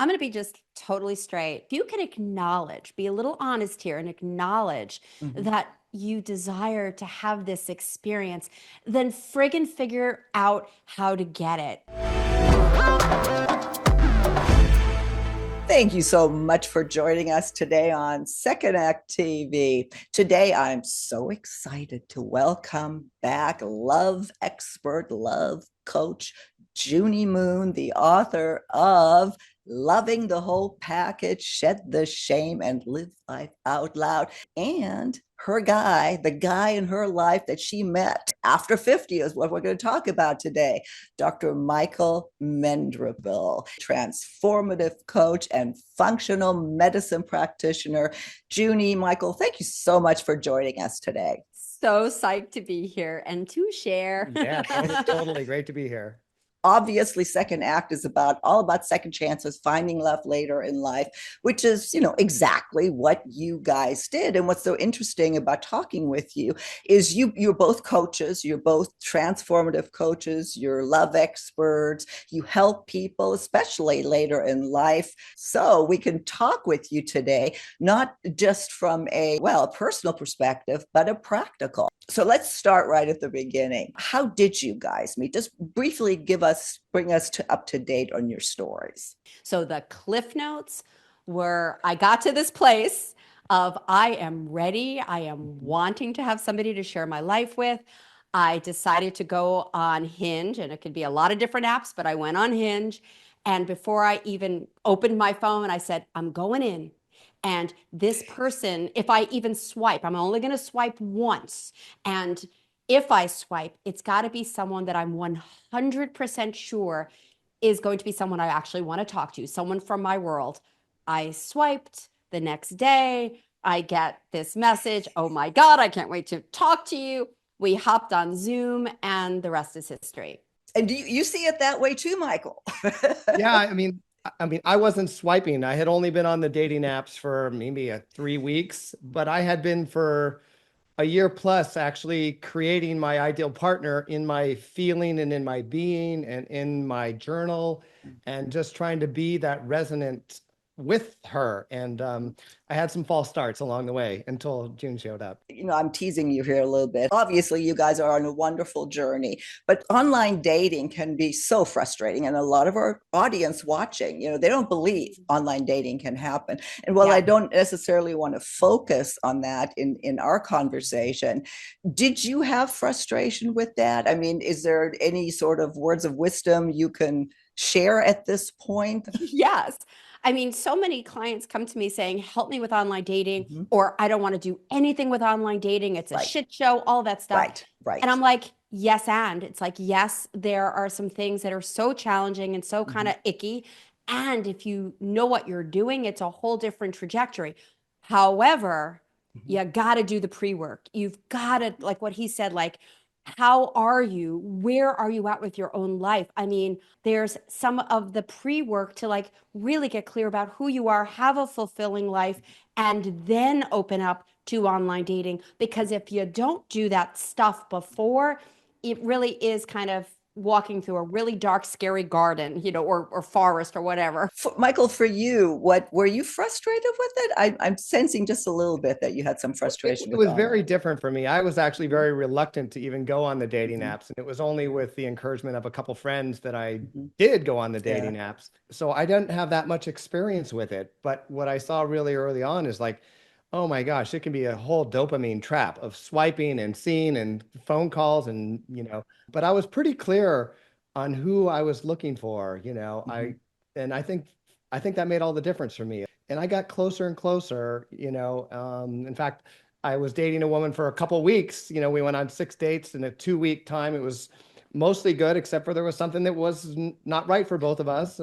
I'm going to be just totally straight. If you can acknowledge, be a little honest here and acknowledge Mhm. that you desire to have this experience, then friggin' figure out how to get it. Thank you so much for joining us today on Second Act TV. Today, I'm so excited to welcome back love expert, love coach, Junie Moon, the author of Loving the Whole Package, Shed the Shame, and Live Life Out Loud. And her guy, the guy in her life that she met after 50 is what we're going to talk about today. Dr. Michael Mendribil, transformative coach and functional medicine practitioner. Junie, Michael, thank you so much for joining us today. So psyched to be here and to share. Yeah, totally great to be here. Obviously, Second Act is all about second chances, finding love later in life, which is exactly what you guys did. And what's so interesting about talking with you is you're both coaches, you're both transformative coaches, you're love experts, you help people, especially later in life. So we can talk with you today, not just from a personal perspective, but a practical. So let's start right at the beginning. How did you guys meet? Just briefly bring us up to date on your stories. So the Cliffnotes were, I got to this place of I am ready. I am wanting to have somebody to share my life with. I decided to go on Hinge, and it could be a lot of different apps, but I went on Hinge. And before I even opened my phone, I said, I'm going in. And this person, if I even swipe, I'm only going to swipe once. And if I swipe, it's got to be someone that I'm 100% sure is going to be someone I actually want to talk to, someone from my world. I swiped the next day. I get this message. Oh my God, I can't wait to talk to you. We hopped on Zoom, and the rest is history. And do you see it that way too, Michael? Yeah, I wasn't swiping. I had only been on the dating apps for maybe 3 weeks, but I had been for a year plus actually creating my ideal partner in my feeling and in my being and in my journal, and just trying to be that resonant with her. And I had some false starts along the way until June showed up. I'm teasing you here a little bit. Obviously, you guys are on a wonderful journey, but online dating can be so frustrating. And a lot of our audience watching, they don't believe online dating can happen. And while I don't necessarily want to focus on that in our conversation, did you have frustration with that? I mean, is there any sort of words of wisdom you can share at this point? Yes. I mean, so many clients come to me saying, help me with online dating, or I don't want to do anything with online dating. It's a shit show, all that stuff. Right. And I'm like, yes, and it's like, yes, there are some things that are so challenging and so kind of icky. And if you know what you're doing, it's a whole different trajectory. However, you got to do the pre-work. You've got to, like what he said, like, how are you? Where are you at with your own life? I mean, there's some of the pre-work to like really get clear about who you are, have a fulfilling life, and then open up to online dating. Because if you don't do that stuff before, it really is kind of walking through a really dark, scary garden, or forest or whatever. Michael, for you, what were you frustrated with it? I'm sensing just a little bit that you had some frustration It with was online. very different for me. I was actually very reluctant to even go on the dating apps. And it was only with the encouragement of a couple friends that I did go on the dating apps. So I didn't have that much experience with it. But what I saw really early on is like, oh my gosh, it can be a whole dopamine trap of swiping and seeing and phone calls but I was pretty clear on who I was looking for, I think that made all the difference for me. And I got closer and closer, in fact, I was dating a woman for a couple weeks. We went on 6 dates in a 2-week time. It was mostly good, except for there was something that was not right for both of us.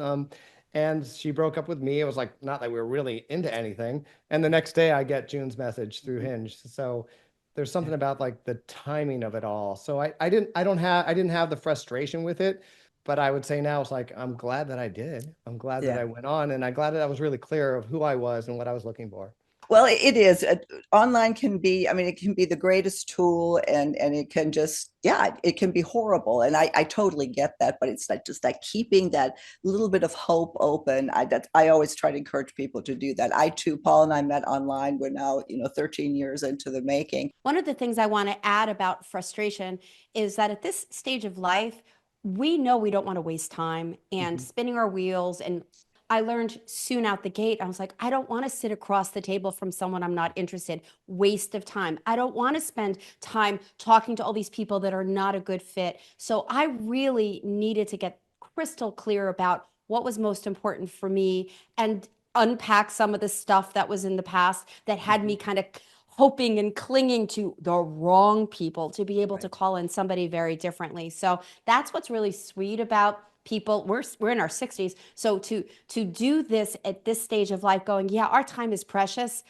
And she broke up with me. It was like, not that we were really into anything. And the next day I get June's message through Hinge. So there's something about like the timing of it all. So I didn't have the frustration with it, but I would say now it's like, I'm glad that I did. I'm glad that I went on, and I'm glad that I was really clear of who I was and what I was looking for. Well, it is. Online can be, I mean, it can be the greatest tool, and it can just, yeah, it can be horrible. And I totally get that, but it's like just like keeping that little bit of hope open. I always try to encourage people to do that. I too, Paul and I met online. We're now, 13 years into the making. One of the things I want to add about frustration is that at this stage of life, we know we don't want to waste time and Mhm. spinning our wheels. And I learned soon out the gate, I was like, I don't want to sit across the table from someone I'm not interested. Waste of time. I don't want to spend time talking to all these people that are not a good fit. So I really needed to get crystal clear about what was most important for me and unpack some of the stuff that was in the past that had me Mhm. kind of hoping and clinging to the wrong people to be able to Right. call in somebody very differently. So that's what's really sweet about people. We're in our 60s. So to do this at this stage of life going, yeah, our time is precious.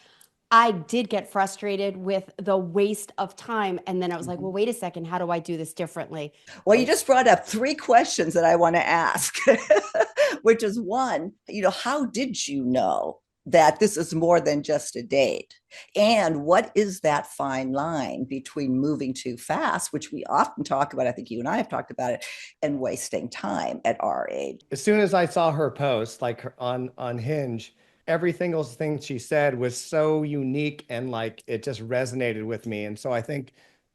I did get frustrated with the waste of time. And then I was like, well, Mhm. wait a second, how do I do this differently? Well, you just brought up three questions that I want to ask, which is one, how did you know that this is more than just a date? And what is that fine line between moving too fast, which we often talk about, I think you and I have talked about it, and wasting time at our age? As soon as I saw her post, like on Hinge, every single thing she said was so unique and like it just resonated with me. And so I think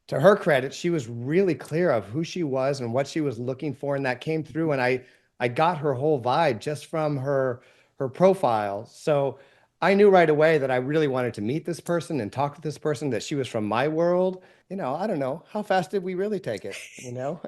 to her credit, she was really clear of who she was and what she was looking for, and that came through. And I got her whole vibe just from her profile. So I knew right away that I really wanted to meet this person and talk to this person, that she was from my world. I don't know. How fast did we really take it, you know?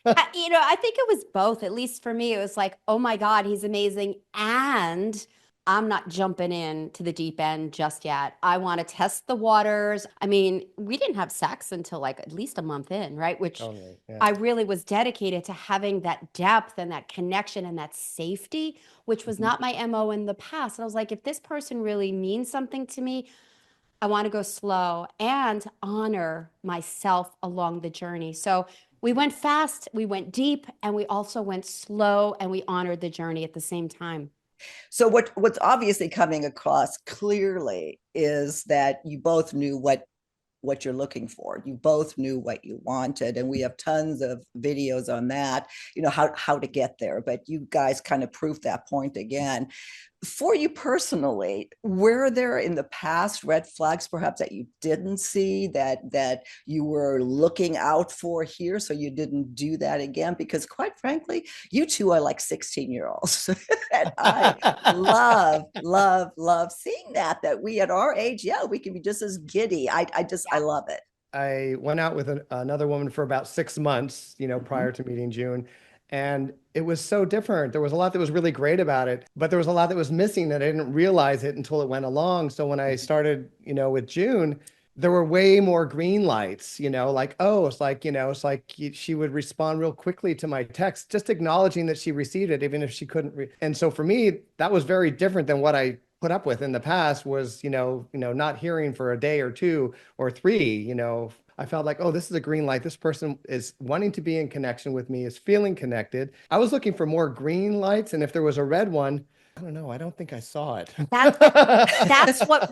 I think it was both. At least for me, it was like, oh my God, he's amazing. And I'm not jumping in to the deep end just yet. I want to test the waters. I mean, we didn't have sex until like at least a month in, right? Which Totally. Yeah. I really was dedicated to having that depth and that connection and that safety, which was Mhm. not my MO in the past. And I was like, if this person really means something to me, I want to go slow and honor myself along the journey. So we went fast, we went deep, and we also went slow and we honored the journey at the same time. So what's obviously coming across clearly is that you both knew what you're looking for. You both knew what you wanted, and we have tons of videos on that, how to get there. But you guys kind of proved that point again. For you personally, were there in the past red flags perhaps that you didn't see, that you were looking out for here, so you didn't do that again? Because quite frankly, you two are like 16-year-olds. And I love seeing that we at our age, yeah, we can be just as giddy. I love it. I went out with another woman for about 6 months, Mhm. prior to meeting June. And it was so different. There was a lot that was really great about it, but there was a lot that was missing that I didn't realize it until it went along. So when I started, with June, there were way more green lights, like, oh, it's like she would respond real quickly to my text, just acknowledging that she received it, even if she couldn't. And so for me, that was very different than what I put up with in the past was, not hearing for a day or two or three, I felt like, oh, this is a green light. This person is wanting to be in connection with me, is feeling connected. I was looking for more green lights. And if there was a red one, I don't know. I don't think I saw it. That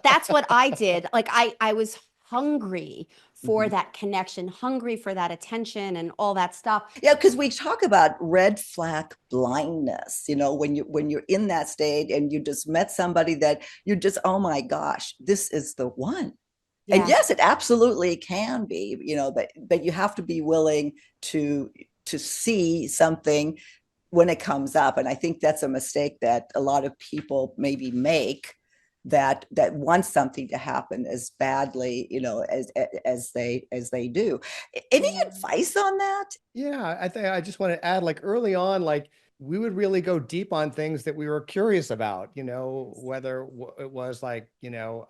that's what I did. Like I was hungry for Mhm. that connection, hungry for that attention and all that stuff. Yeah, because we talk about red flag blindness, when you're in that state and you just met somebody that you're just, oh my gosh, this is the one. And Yeah. yes, it absolutely can be, but you have to be willing to to see something when it comes up. And I think that's a mistake that a lot of people maybe make, that want something to happen as badly, as they do. Any Yeah. advice on that? Yeah, I think I just want to add, like early on, like we would really go deep on things that we were curious about, whether it was like,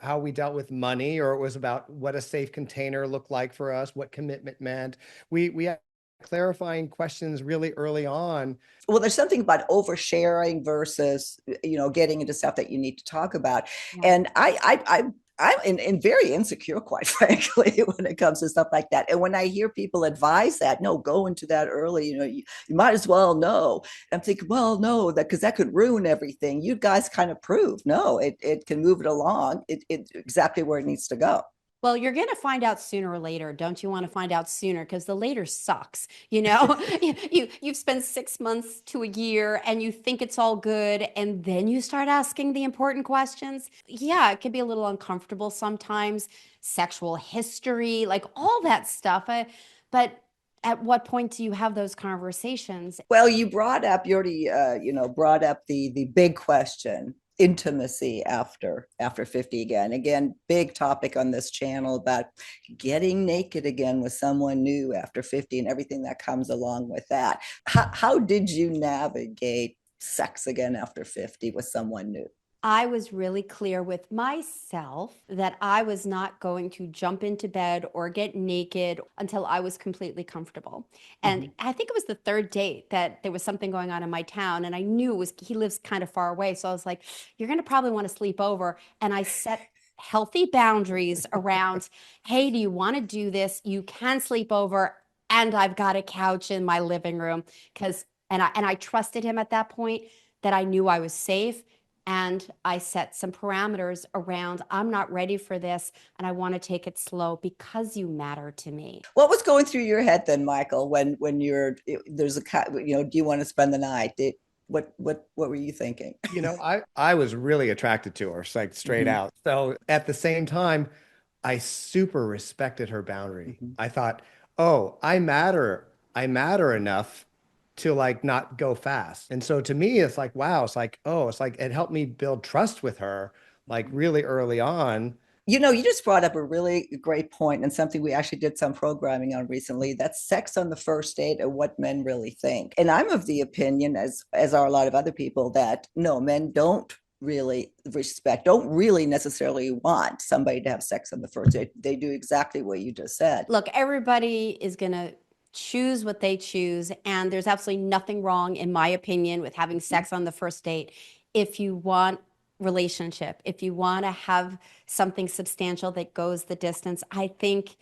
how we dealt with money, or it was about what a safe container looked like for us, what commitment meant. We had clarifying questions really early on. Well, there's something about oversharing versus getting into stuff that you need to talk about. Yeah. And I'm very insecure, quite frankly, when it comes to stuff like that. And when I hear people advise that, no, go into that early, you might as well know. I'm thinking, well, no, that because that could ruin everything. You guys kind of prove, no, it can move it along. It exactly where it needs to go. Well, you're going to find out sooner or later. Don't you want to find out sooner? Because the later sucks. You've spent 6 months to a year and you think it's all good. And then you start asking the important questions. Yeah, it can be a little uncomfortable sometimes. Sexual history, like all that stuff. But at what point do you have those conversations? Well, you already brought up the big question, intimacy after 50 again, big topic on this channel about getting naked again with someone new after 50 and everything that comes along with that. How did you navigate sex again after 50 with someone new? I was really clear with myself that I was not going to jump into bed or get naked until I was completely comfortable. And Mhm. I think it was the third date that there was something going on in my town, and I knew it was he lives kind of far away. So I was like, you're going to probably want to sleep over. And I set healthy boundaries around, hey, do you want to do this? You can sleep over, and I've got a couch in my living room because and I trusted him at that point that I knew I was safe, and I set some parameters around, I'm not ready for this and I want to take it slow because you matter to me. What was going through your head then, Michael, when there's do you want to spend the night? What were you thinking? I was really attracted to her, like straight Mhm. out. So at the same time, I super respected her boundary. Mhm. I thought, oh, I matter enough to like not go fast. And so to me, it's like, wow, it's like, oh, it's like it helped me build trust with her like really early on. You just brought up a really great point and something we actually did some programming on recently. That's sex on the first date and what men really think. And I'm of the opinion, as are a lot of other people, that no, men don't really necessarily want somebody to have sex on the first date. They do exactly what you just said. Look, everybody is going to choose what they choose, and there's absolutely nothing wrong, in my opinion, with having sex on the first date. If you want relationship, if you want to have something substantial that goes the distance, I think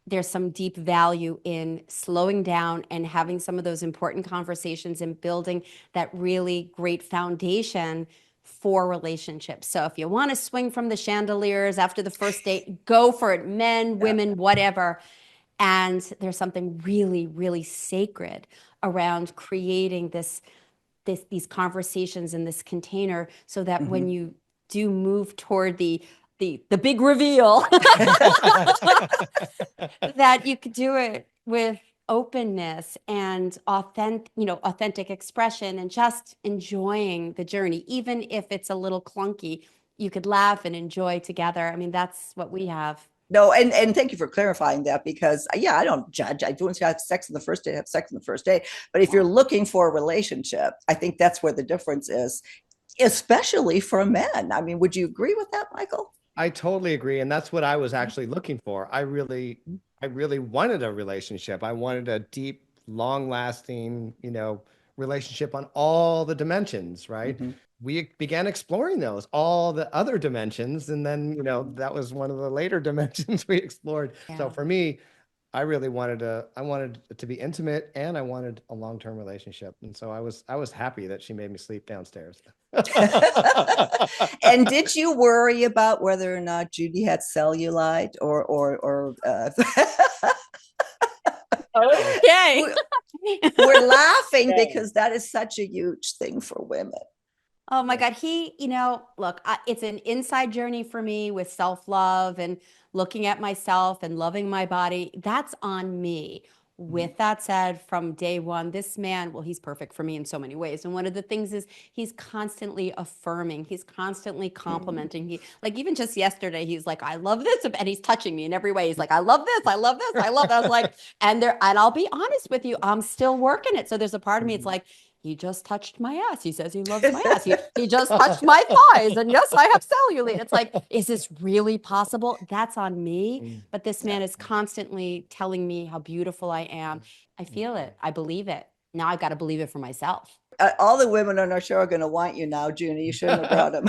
there's some deep value in slowing down and having some of those important conversations and building that really great foundation for relationships. So if you want to swing from the chandeliers after the first date, go for it, men, Yeah. women, whatever. And there's something really, really sacred around creating these conversations in this container so that when Mhm. you do move toward the big reveal, that you could do it with openness and authentic expression and just enjoying the journey, even if it's a little clunky. You could laugh and enjoy together. I mean, that's what we have. No, and thank you for clarifying that because yeah, I don't judge. I don't have sex in the first day, have sex in the first day. But if you're looking for a relationship, I think that's where the difference is, especially for men. I mean, would you agree with that, Michael? I totally agree. And that's what I was actually looking for. I really wanted a relationship. I wanted a deep, long-lasting, relationship on all the dimensions, right? Mm-hmm. We began exploring those, all the other dimensions, and then, that was one of the later dimensions we explored. So Yeah. for me, I wanted it to be intimate and I wanted a long-term relationship. And so I was happy that she made me sleep downstairs. And did you worry about whether or not Judy had cellulite or Okay. we're laughing because that is such a huge thing for women. Oh my God. Look, it's an inside journey for me with self-love and looking at myself and loving my body. That's on me. Mhm. With that said, from day one, this man, well, he's perfect for me in so many ways. And one of the things is he's constantly affirming, he's constantly complimenting. Like even just yesterday, he's like, I love this. And he's touching me in every way. He's like, I love this. I love this. I love that. I was like, and I'll be honest with you, I'm still working it. So there's a part of me, it's like, he just touched my ass. He says he loves my ass. He just touched my thighs. And yes, I have cellulite. It's like, is this really possible? That's on me. Mm. But this Yeah. man is constantly telling me how beautiful I am. I feel it. I believe it. Now I've got to believe it for myself. all the women on our show are going to want you now, Junie. You shouldn't have brought him.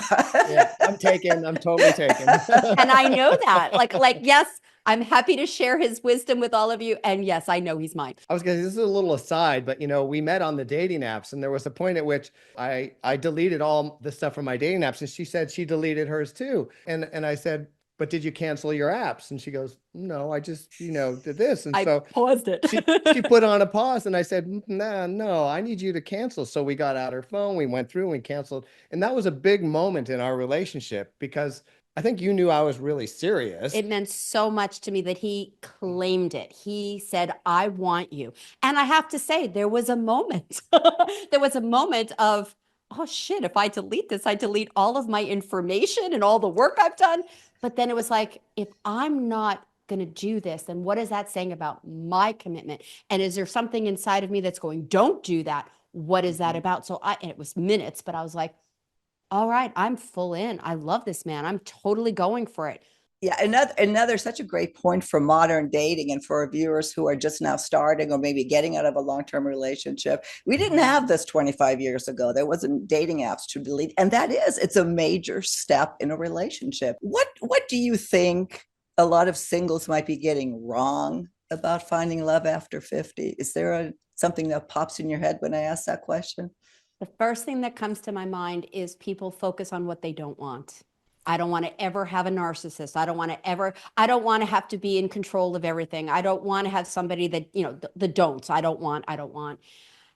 Yeah, I'm totally taken. And I know that. Yes, I'm happy to share his wisdom with all of you. And yes, I know he's mine. I was going to, this is a little aside, but we met on the dating apps, and there was a point at which I deleted all the stuff from my dating apps, and she said she deleted hers too. And I said, but did you cancel your apps? And she goes, no, I just, did this. And I so paused it. she put on a pause, and I said, nah, no, I need you to cancel. So we got out her phone, we went through and we canceled. And that was a big moment in our relationship because I think you knew I was really serious. It meant so much to me that he claimed it. He said, I want you. And I have to say, there was a moment. There was a moment of, oh shit, if I delete this, I delete all of my information and all the work I've done. But then it was like, if I'm not going to do this, then what is that saying about my commitment? And is there something inside of me that's going, don't do that? What is that about? So and it was minutes, but I was like, all right, I'm full in. I love this man. I'm totally going for it. Yeah, another such a great point for modern dating and for our viewers who are just now starting or maybe getting out of a long-term relationship. We didn't have this 25 years ago. There wasn't dating apps to delete. And it's a major step in a relationship. What do you think a lot of singles might be getting wrong about finding love after 50? Is there something that pops in your head when I ask that question? The first thing that comes to my mind is people focus on what they don't want. I don't want to ever have a narcissist. I don't want to have to be in control of everything. I don't want to have somebody that, the don'ts. I don't want.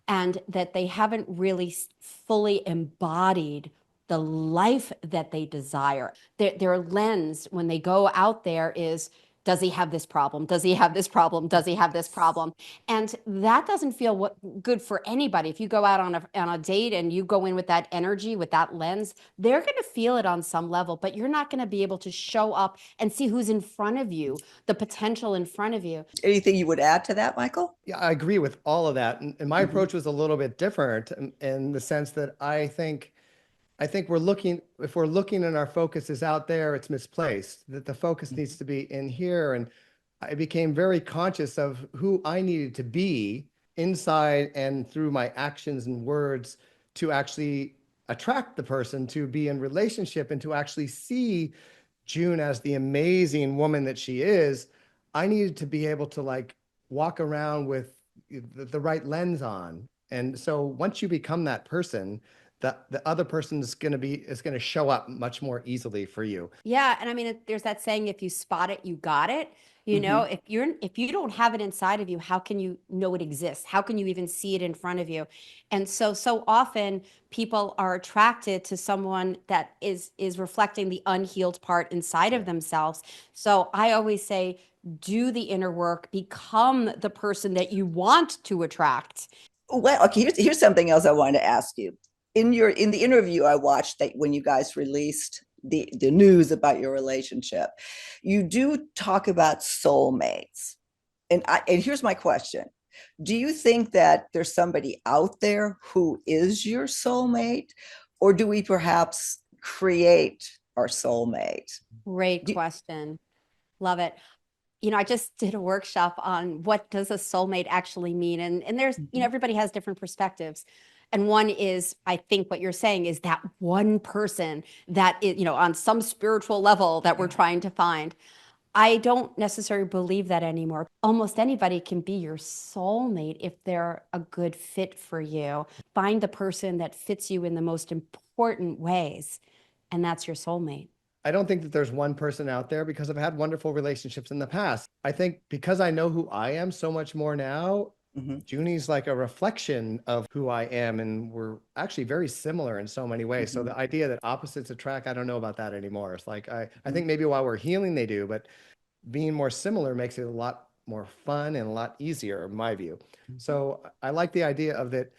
And that they haven't really fully embodied the life that they desire. Their lens when they go out there is, does he have this problem? Does he have this problem? Does he have this problem? And that doesn't feel good for anybody. If you go out on a date and you go in with that energy, with that lens, they're going to feel it on some level, but you're not going to be able to show up and see who's in front of you, the potential in front of you. Anything you would add to that, Michael? Yeah, I agree with all of that. And my approach was a little bit different in the sense that I think if we're looking and our focus is out there, it's misplaced, that the focus needs to be in here. And I became very conscious of who I needed to be inside and through my actions and words to actually attract the person, to be in relationship, and to actually see June as the amazing woman that she is. I needed to be able to walk around with the right lens on. And so once you become that person, the other person is going to show up much more easily for you. Yeah. And I mean, there's that saying, if you spot it, you got it. If you don't have it inside of you, how can you know it exists? How can you even see it in front of you? And so often people are attracted to someone that is reflecting the unhealed part inside of themselves. So I always say, do the inner work, become the person that you want to attract. Well, okay, here's something else I wanted to ask you. In the interview I watched that when you guys released the news about your relationship, you do talk about soulmates. And here's my question. Do you think that there's somebody out there who is your soulmate, or do we perhaps create our soulmate? Great question. Love it. I just did a workshop on what does a soulmate actually mean? And there's, everybody has different perspectives. And one is, I think what you're saying is that one person that is, on some spiritual level that we're trying to find. I don't necessarily believe that anymore. Almost anybody can be your soulmate if they're a good fit for you. Find the person that fits you in the most important ways, and that's your soulmate. I don't think that there's one person out there, because I've had wonderful relationships in the past. I think because I know who I am so much more now, Junie's like a reflection of who I am, and we're actually very similar in so many ways. So the idea that opposites attract, I don't know about that anymore. It's like, I think maybe while we're healing, they do, but being more similar makes it a lot more fun and a lot easier, in my view. So I like the idea of that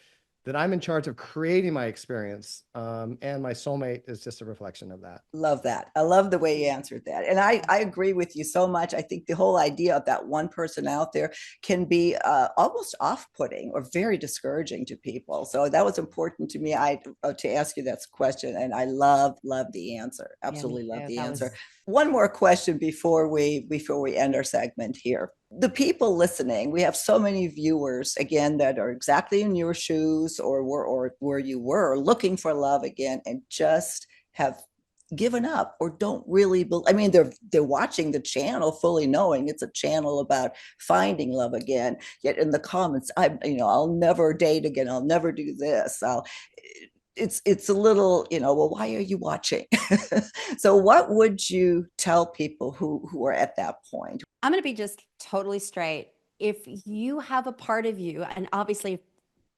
I'm in charge of creating my experience, and my soulmate is just a reflection of that. Love that. I love the way you answered that. And I agree with you so much. I think the whole idea of that one person out there can be almost off-putting or very discouraging to people. So that was important to me to ask you that question. And I love the answer. Absolutely love the answer. One more question before we end our segment here. the people listening, we have so many viewers again that are exactly in your shoes or where you were looking for love again and just have given up or don't really I mean, they're watching the channel fully knowing it's a channel about finding love again, yet in the comments, I'll never date again, I'll never do this, it's a little, well, why are you watching? So what would you tell people who are at that point? I'm going to be just totally straight. If you have a part of you, and obviously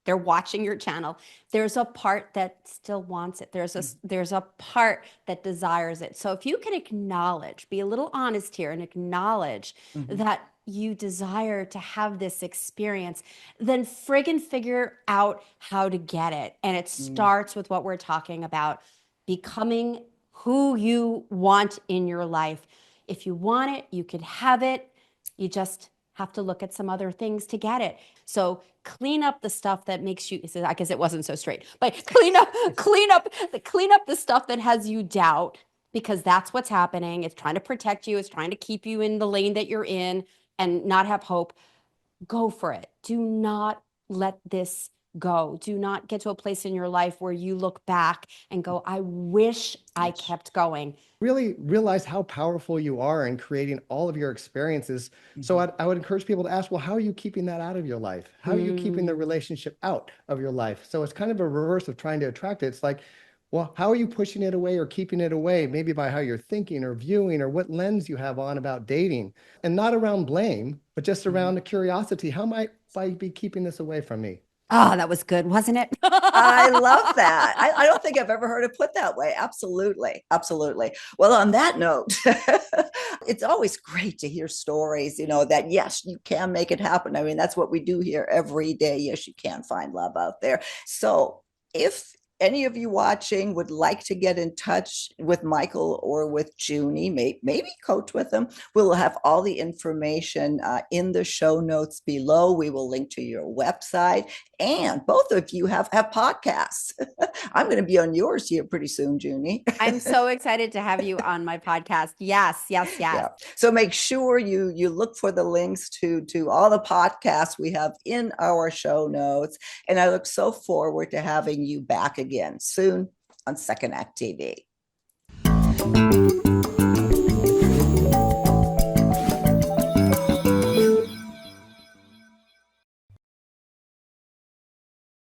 they're watching your channel, there's a part that still wants it. There's a part that desires it. So if you can acknowledge, be a little honest here and acknowledge that you desire to have this experience, then friggin' figure out how to get it. And it starts with what we're talking about, becoming who you want in your life. If you want it, you can have it. You just have to look at some other things to get it. So clean up the stuff that makes you, I guess it wasn't so straight, but clean up the stuff that has you doubt, because that's what's happening. It's trying to protect you. It's trying to keep you in the lane that you're in and not have hope. Go for it. Do not let this go. Do not get to a place in your life where you look back and go, I wish I kept going. Really realize how powerful you are in creating all of your experiences. So I would encourage people to ask, well, how are you keeping that out of your life? How are you keeping the relationship out of your life? So it's kind of a reverse of trying to attract it. It's like, well, how are you pushing it away or keeping it away? Maybe by how you're thinking or viewing or what lens you have on about dating, and not around blame, but just around a curiosity. How might I be keeping this away from me? Oh, that was good, wasn't it? I love that. I don't think I've ever heard it put that way. Absolutely. Absolutely. Well, on that note, it's always great to hear stories, that yes, you can make it happen. I mean, that's what we do here every day. Yes, you can find love out there. So if any of you watching would like to get in touch with Michael or with Junie, maybe coach with them, we'll have all the information in the show notes below. We will link to your website, and both of you have podcasts. I'm going to be on yours here pretty soon, Junie. I'm so excited to have you on my podcast. Yes. Yeah. So make sure you look for the links to all the podcasts we have in our show notes. And I look so forward to having you back again soon on Second Act TV.